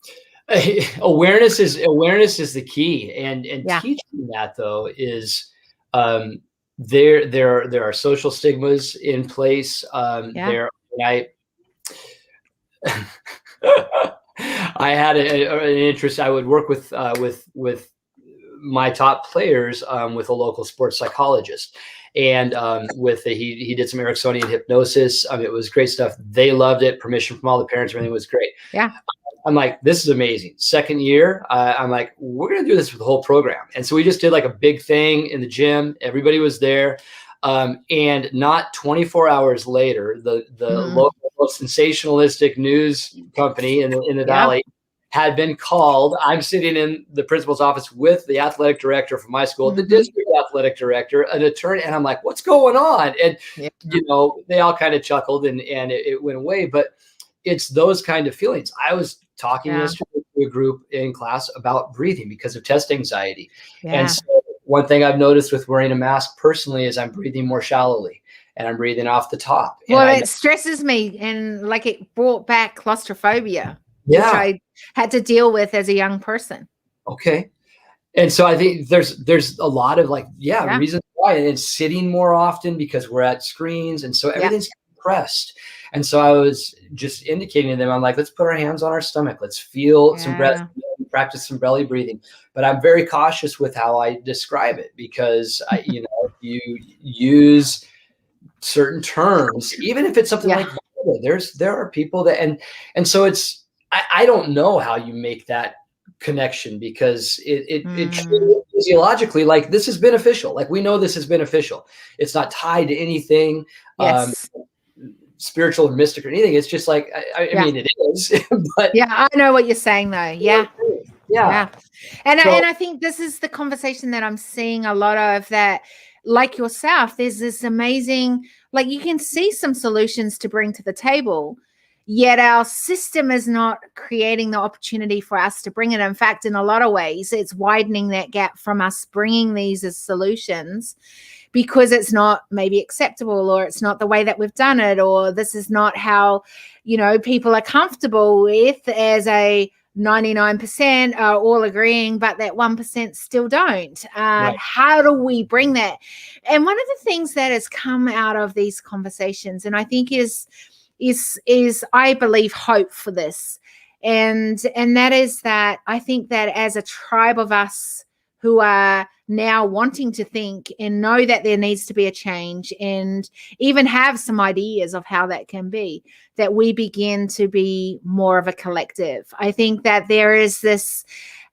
awareness is the key, and teaching that, though, is there are social stigmas in place. I had an interest. I would work with my top players with a local sports psychologist, and he did some Ericksonian hypnosis. It was great stuff. They loved it. Permission from all the parents. Everything was great. Yeah. I'm like, this is amazing. Second year, I'm like, we're going to do this with the whole program. And so we just did like a big thing in the gym. Everybody was there. And not 24 hours later, the local sensationalistic news company in the Valley had been called. I'm sitting in the principal's office with the athletic director from my school, the district athletic director, an attorney. And I'm like, what's going on? And, they all kind of chuckled and it went away. But it's those kind of feelings. I was talking yesterday to a group in class about breathing because of test anxiety. And so one thing I've noticed with wearing a mask personally is I'm breathing more shallowly and I'm breathing off the top. Well, it stresses me, and like it brought back claustrophobia, which I had to deal with as a young person. Okay. And so I think there's a lot of reasons why, and it's sitting more often because we're at screens. And so everything's compressed. And so I was just indicating to them, I'm like, let's put our hands on our stomach. Let's feel some breath, practice some belly breathing. But I'm very cautious with how I describe it, because if you use certain terms, even if it's something like There are people that, and so it's, I don't know how you make that connection, because it physiologically, like, this is beneficial. Like, we know this is beneficial. It's not tied to anything Yes. spiritual or mystic or anything. It's just like, I mean, it is, but yeah, I know what you're saying though. Yeah. yeah. And So- I think this is the conversation that I'm seeing a lot of, that like yourself, there's this amazing, like, you can see some solutions to bring to the table, yet our system is not creating the opportunity for us to bring it. In fact, in a lot of ways, it's widening that gap from us bringing these as solutions, because it's not maybe acceptable, or it's not the way that we've done it, or this is not how, people are comfortable with, as a 99% are all agreeing, but that 1% still don't. Right. How do we bring that? And one of the things that has come out of these conversations, and I think is I believe hope for this, and that is that I think that as a tribe of us who are now wanting to think and know that there needs to be a change, and even have some ideas of how that can be, that we begin to be more of a collective. I think that there is this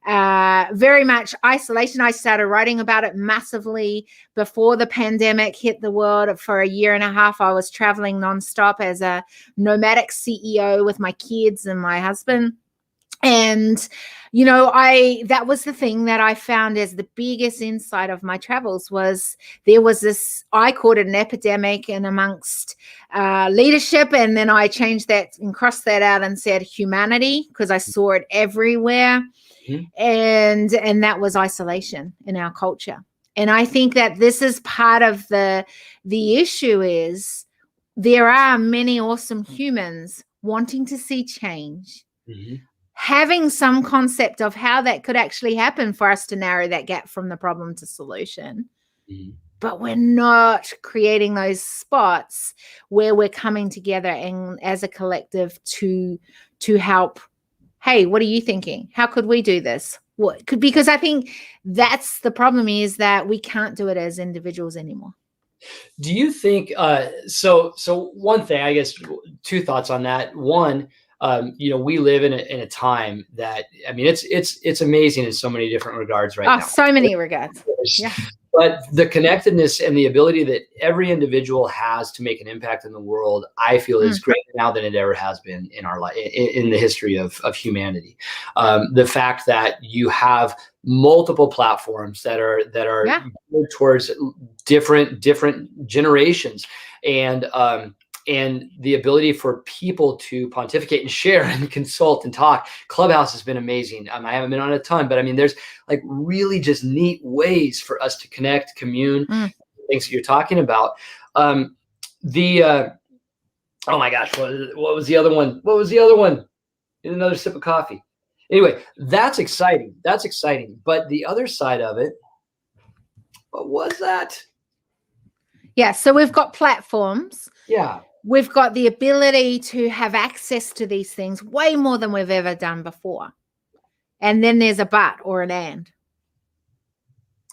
very much isolation. I started writing about it massively before the pandemic hit the world. For a year and a half, I was traveling nonstop as a nomadic CEO with my kids and my husband. And, that was the thing that I found as the biggest insight of my travels, was there was this, I called it an epidemic in amongst leadership. And then I changed that and crossed that out and said humanity, because I saw it everywhere. And that was isolation in our culture. And I think that this is part of the issue, is there are many awesome humans wanting to see change, having some concept of how that could actually happen for us to narrow that gap from the problem to solution. But we're not creating those spots where we're coming together and as a collective to help. Hey, what are you thinking? How could we do this? Because I think that's the problem, is that we can't do it as individuals anymore. Do you think, so one thing, I guess, two thoughts on that. One, we live in a time that, I mean, it's amazing in so many different regards right now. So many regards. Yeah. But the connectedness and the ability that every individual has to make an impact in the world, I feel, is greater now than it ever has been in our life, in the history of humanity. The fact that you have multiple platforms that are geared towards different generations, and the ability for people to pontificate and share and consult and talk. Clubhouse has been amazing. I haven't been on a ton, but I mean, there's like really just neat ways for us to connect, commune, things that you're talking about. Oh my gosh, what was the other one? Need another sip of coffee. Anyway, that's exciting. But the other side of it, what was that? Yeah. So we've got platforms. Yeah. We've got the ability to have access to these things way more than we've ever done before. And then there's a but or an and.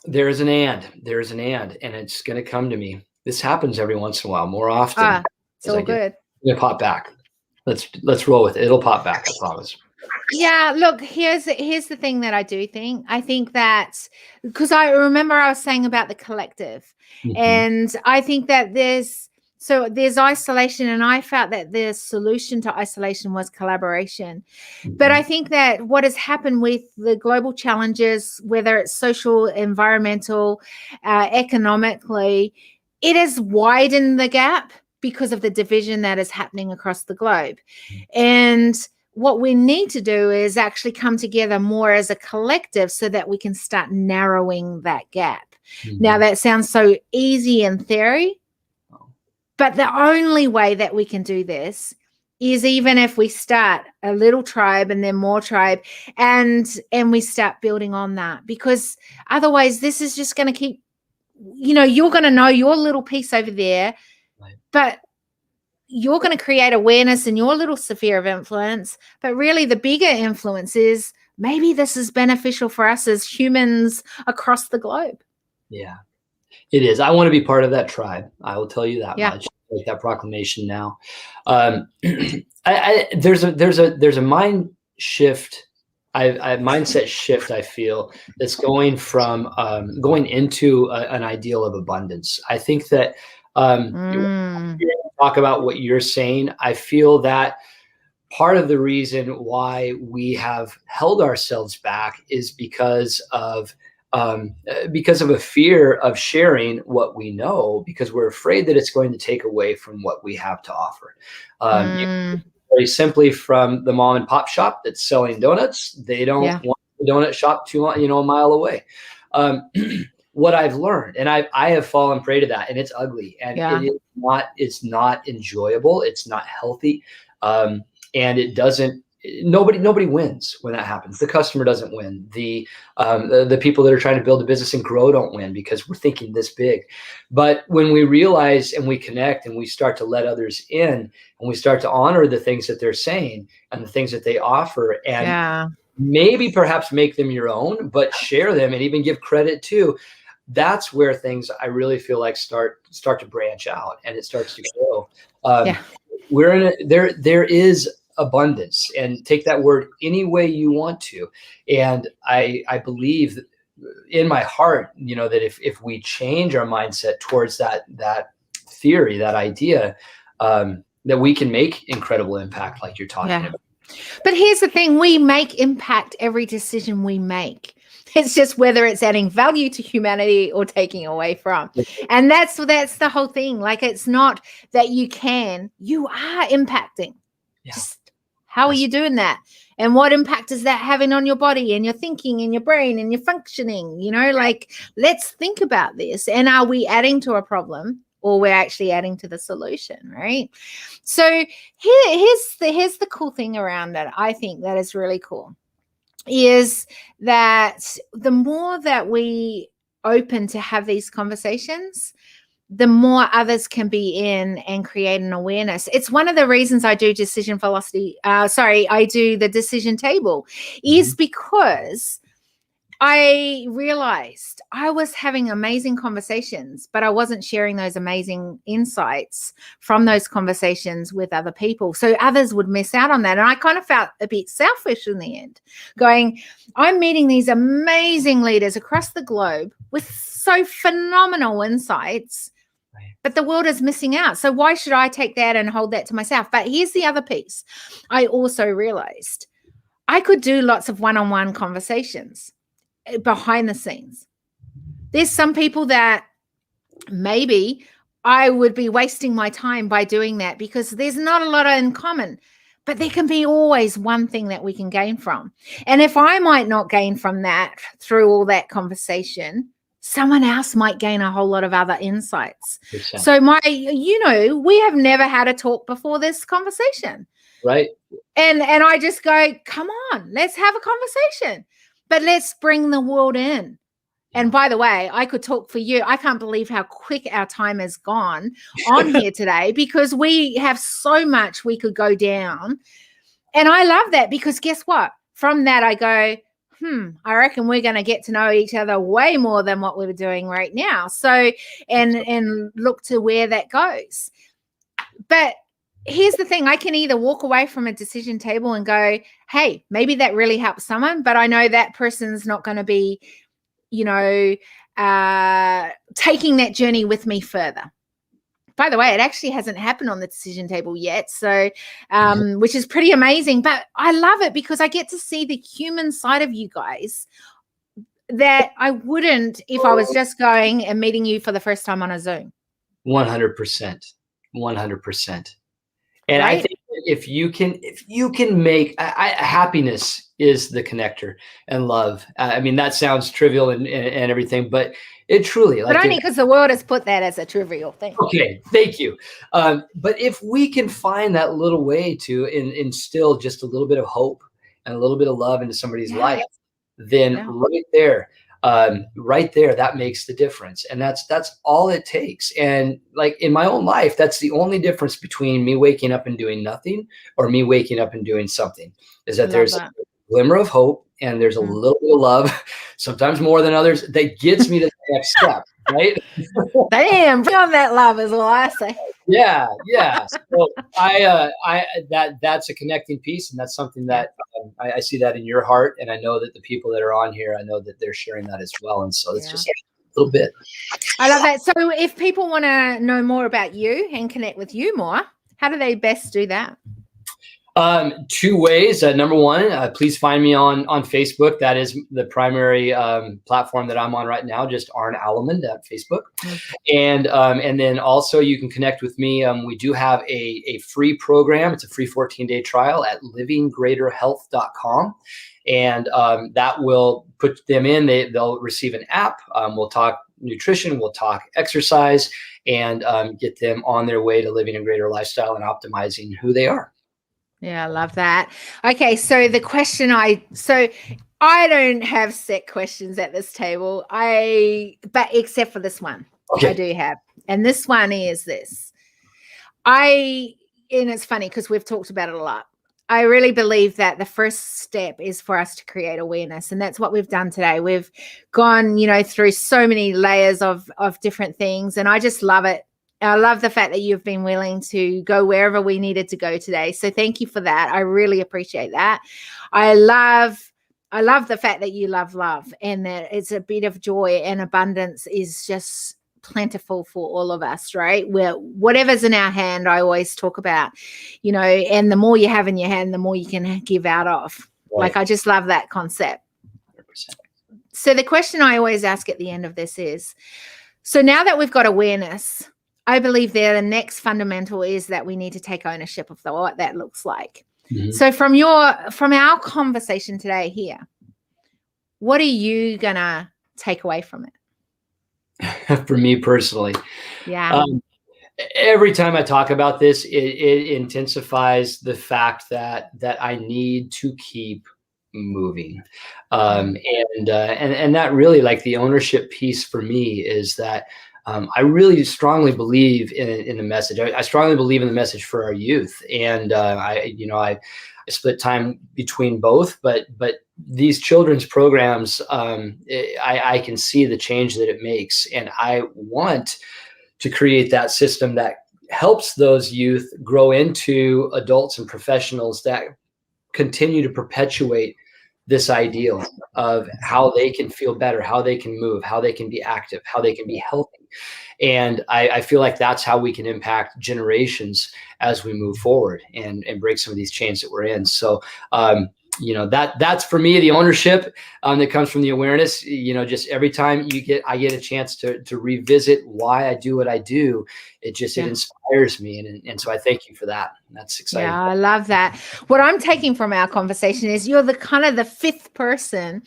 There's an and, and it's going to come to me. This happens every once in a while, more often. It's all good. It'll pop back. Let's roll with it. It'll pop back, I promise. Yeah, look, here's the thing that I do think. I think that, because I remember I was saying about the collective, and I think that there's isolation, and I felt that the solution to isolation was collaboration. But I think that what has happened with the global challenges, whether it's social, environmental, economically, it has widened the gap because of the division that is happening across the globe. And what we need to do is actually come together more as a collective so that we can start narrowing that gap. Now, that sounds so easy in theory, but the only way that we can do this is even if we start a little tribe and then more tribe, and we start building on that, because otherwise this is just going to keep, you're going to know your little piece over there, but you're going to create awareness in your little sphere of influence. But really the bigger influence is maybe this is beneficial for us as humans across the globe. Yeah, it is. I want to be part of that tribe. I will tell you that much. make that proclamation now. There's a mind shift, mindset shift. I feel that's going from going into an ideal of abundance. I think that talk about what you're saying. I feel that part of the reason why we have held ourselves back is because of a fear of sharing what we know, because we're afraid that it's going to take away from what we have to offer. Very simply, from the mom and pop shop that's selling donuts, they don't want the donut shop a mile away. What I've learned, and I have fallen prey to that, and it's ugly, and it's not enjoyable. It's not healthy. And it doesn't, nobody wins when that happens. The customer doesn't win. The people that are trying to build a business and grow don't win, because we're thinking this big. But when we realize and we connect and we start to let others in, and we start to honor the things that they're saying and the things that they offer, and maybe perhaps make them your own, but share them and even give credit to, that's where things, I really feel like, start to branch out, and it starts to grow. There is abundance, and take that word any way you want to. And I believe in my heart, that if we change our mindset towards that theory, that idea, that we can make incredible impact, like you're talking about. But here's the thing, we make impact every decision we make. It's just whether it's adding value to humanity or taking away from. And that's the whole thing. Like, it's not that you are impacting. Just how are you doing that? And what impact is that having on your body and your thinking and your brain and your functioning? Like, let's think about this. And are we adding to a problem, or we're actually adding to the solution, right? So here's the cool thing around it, I think, that is really cool, is that the more that we open to have these conversations, the more others can be in and create an awareness. It's one of the reasons I do decision velocity. I do the decision table, is because I realized I was having amazing conversations, but I wasn't sharing those amazing insights from those conversations with other people. So others would miss out on that. And I kind of felt a bit selfish in the end, going, I'm meeting these amazing leaders across the globe with so phenomenal insights, but the world is missing out. So why should I take that and hold that to myself? But here's the other piece. I also realized I could do lots of one-on-one conversations behind the scenes. There's some people that maybe I would be wasting my time by doing that, because there's not a lot in common, but there can be always one thing that we can gain from. And if I might not gain from that through all that conversation, someone else might gain a whole lot of other insights. So we have never had a talk before this conversation. Right. And I just go, come on, let's have a conversation. But let's bring the world in. And by the way, I could talk for you. I can't believe how quick our time has gone on here today, because we have so much we could go down. And I love that, because guess what? From that, I go, I reckon we're going to get to know each other way more than what we're doing right now. So, and look to where that goes. But here's the thing, I can either walk away from a decision table and go, hey, maybe that really helps someone, but I know that person's not going to be, taking that journey with me further. By the way, it actually hasn't happened on the decision table yet. So, which is pretty amazing, but I love it because I get to see the human side of you guys that I wouldn't if I was just going and meeting you for the first time on a Zoom. 100%. 100%. And right? I think if you can make happiness is the connector, and love. I mean, that sounds trivial and everything, but it truly, but only because the world has put that as a trivial thing. Okay, thank you. But if we can find that little way to instill just a little bit of hope and a little bit of love into somebody's life, then right there, that makes the difference. And that's all it takes. And like in my own life, that's the only difference between me waking up and doing nothing or me waking up and doing something, is that there's a glimmer of hope and there's a little bit of love, sometimes more than others, that gets me to the next step. right? Damn, bring on that love is all I say. Yeah. So that's a connecting piece, and that's something that I see that in your heart, and I know that the people that are on here, I know that they're sharing that as well, and so it's just a little bit. I love that. So, if people want to know more about you and connect with you more, how do they best do that? Two ways. Number one, please find me on Facebook. That is the primary platform that I'm on right now. Just Arn Allemand at Facebook. And then also you can connect with me. We do have a free program. It's a free 14-day trial at livinggreaterhealth.com. And that will put them in. They'll receive an app. We'll talk nutrition. We'll talk exercise, and get them on their way to living a greater lifestyle and optimizing who they are. Yeah, I love that. Okay, so the question I don't have set questions at this table. But except for this one, okay. I do have. And this one is this. And it's funny because we've talked about it a lot. I really believe that the first step is for us to create awareness. And that's what we've done today. We've gone, through so many layers of different things. And I just love it. I love the fact that you've been willing to go wherever we needed to go today. So thank you for that. I really appreciate that. I love the fact that you love love, and that it's a bit of joy and abundance is just plentiful for all of us, right? Where whatever's in our hand, I always talk about, and the more you have in your hand, the more you can give out of. Right. Like, I just love that concept. 100%. So the question I always ask at the end of this is, so now that we've got awareness, I believe the next fundamental is that we need to take ownership of what that looks like. Mm-hmm. So from our conversation today here, what are you going to take away from it? For me personally, every time I talk about this, it intensifies the fact that I need to keep moving. And that really, like, the ownership piece for me is that I really strongly believe in the message. I strongly believe in the message for our youth, and I split time between both. But these children's programs, I can see the change that it makes, and I want to create that system that helps those youth grow into adults and professionals that continue to perpetuate this ideal of how they can feel better, how they can move, how they can be active, how they can be healthy. And I feel like that's how we can impact generations as we move forward and break some of these chains that we're in. So, that's for me, the ownership that comes from the awareness. Just every time I get a chance to revisit why I do what I do, it inspires me. And so I thank you for that. That's exciting. Yeah, I love that. What I'm taking from our conversation is you're the kind of the fifth person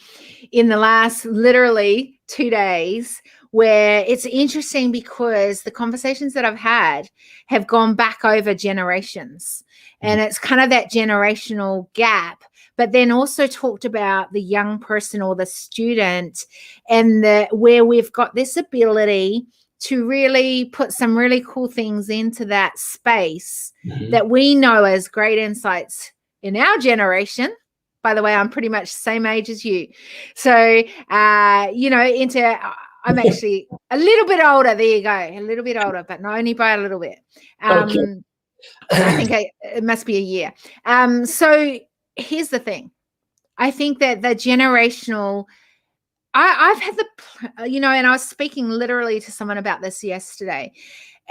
in the last literally 2 days where it's interesting because the conversations that I've had have gone back over generations, and it's kind of that generational gap, but then also talked about the young person or the student, and where we've got this ability to really put some really cool things into that space that we know as great insights in our generation. By the way, I'm pretty much the same age as you. So, I'm actually a little bit older. There you go. A little bit older, but not only by a little bit. Okay. I think it must be a year. So here's the thing. I think that the generational, I've had and I was speaking literally to someone about this yesterday,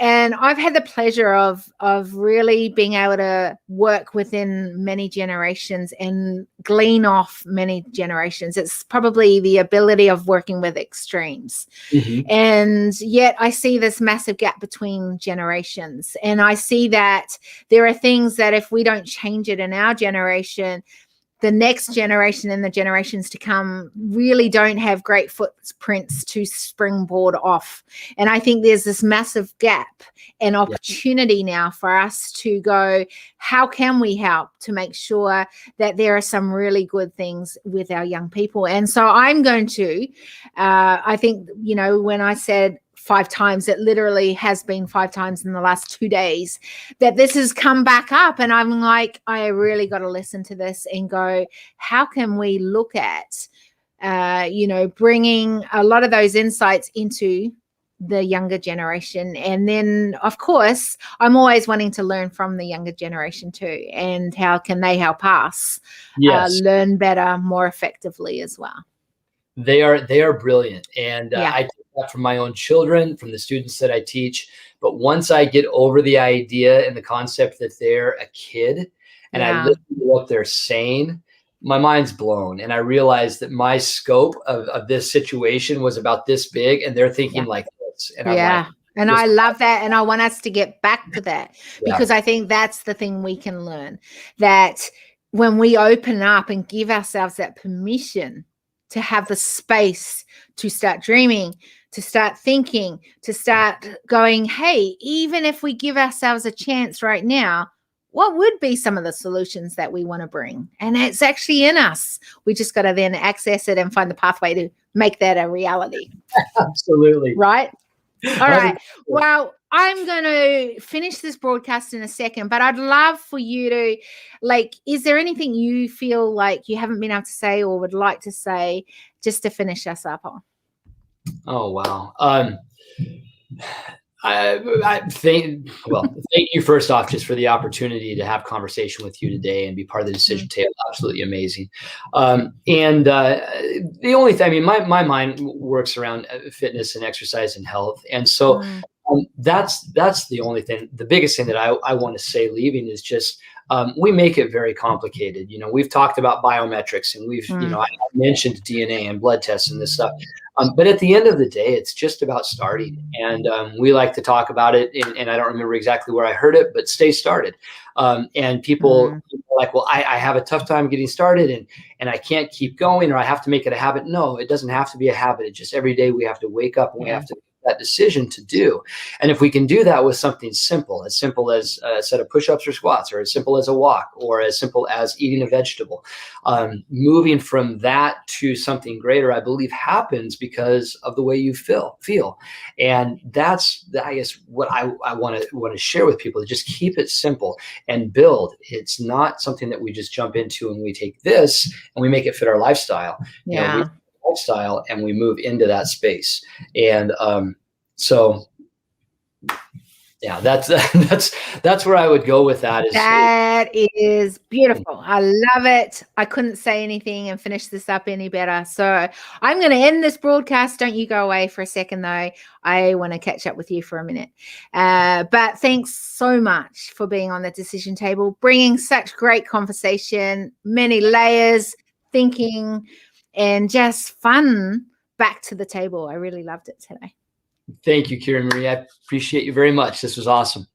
and I've had the pleasure of really being able to work within many generations and glean off many generations. It's probably the ability of working with extremes. Mm-hmm. And yet I see this massive gap between generations. And I see that there are things that if we don't change it in our generation, the next generation and the generations to come really don't have great footprints to springboard off. And I think there's this massive gap and opportunity now for us to go, how can we help to make sure that there are some really good things with our young people? And so I'm going to, I think, when I said 5 times, it literally has been 5 times in the last 2 days that this has come back up. And I'm like, I really got to listen to this and go, how can we look at, bringing a lot of those insights into the younger generation. And then, of course, I'm always wanting to learn from the younger generation too. And how can they help us learn better, more effectively as well? They are brilliant. And Yeah. I take that from my own children, from the students that I teach. But once I get over the idea and the concept that they're a kid and I listen to what they're saying, my mind's blown. And I realized that my scope of this situation was about this big and they're thinking like this. And I'm like, and I love that. And I want us to get back to that because I think that's the thing we can learn, that when we open up and give ourselves that permission to have the space to start dreaming, to start thinking, to start going, hey, even if we give ourselves a chance right now, what would be some of the solutions that we want to bring? And it's actually in us. We just got to then access it and find the pathway to make that a reality. Absolutely. Right? All right. Well, I'm going to finish this broadcast in a second, but I'd love for you to, like, is there anything you feel like you haven't been able to say or would like to say just to finish us up on? Oh, wow. Thank you first off, just for the opportunity to have conversation with you today and be part of the decision table. Absolutely amazing. The only thing, I mean, my mind works around fitness and exercise and health. And so that's the only thing. The biggest thing that I want to say leaving is just, we make it very complicated. You know, we've talked about biometrics and we've, you know, I mentioned DNA and blood tests and this stuff. But at the end of the day, it's just about starting. And we like to talk about it. And I don't remember exactly where I heard it, but stay started. And people are like, well, I have a tough time getting started and I can't keep going, or I have to make it a habit. No, it doesn't have to be a habit. It's just every day we have to wake up and we have to make that decision to do. And if we can do that with something simple as a set of push-ups or squats, or as simple as a walk, or as simple as eating a vegetable, moving from that to something greater, I believe happens because of the way you feel. And that's, I guess, what I want to share with people, is just keep it simple and build. It's not something that we just jump into and we take this and we make it fit our lifestyle. You know, lifestyle and we move into that space. And so yeah, that's where I would go with that. That is beautiful. I love it. I couldn't say anything and finish this up any better. So I'm going to end this broadcast. Don't you go away for a second though. I want to catch up with you for a minute. But thanks so much for being on the decision table, bringing such great conversation, many layers, thinking, and just fun back to the table. I really loved it today. Thank you, Kira Marie. I appreciate you very much. This was awesome.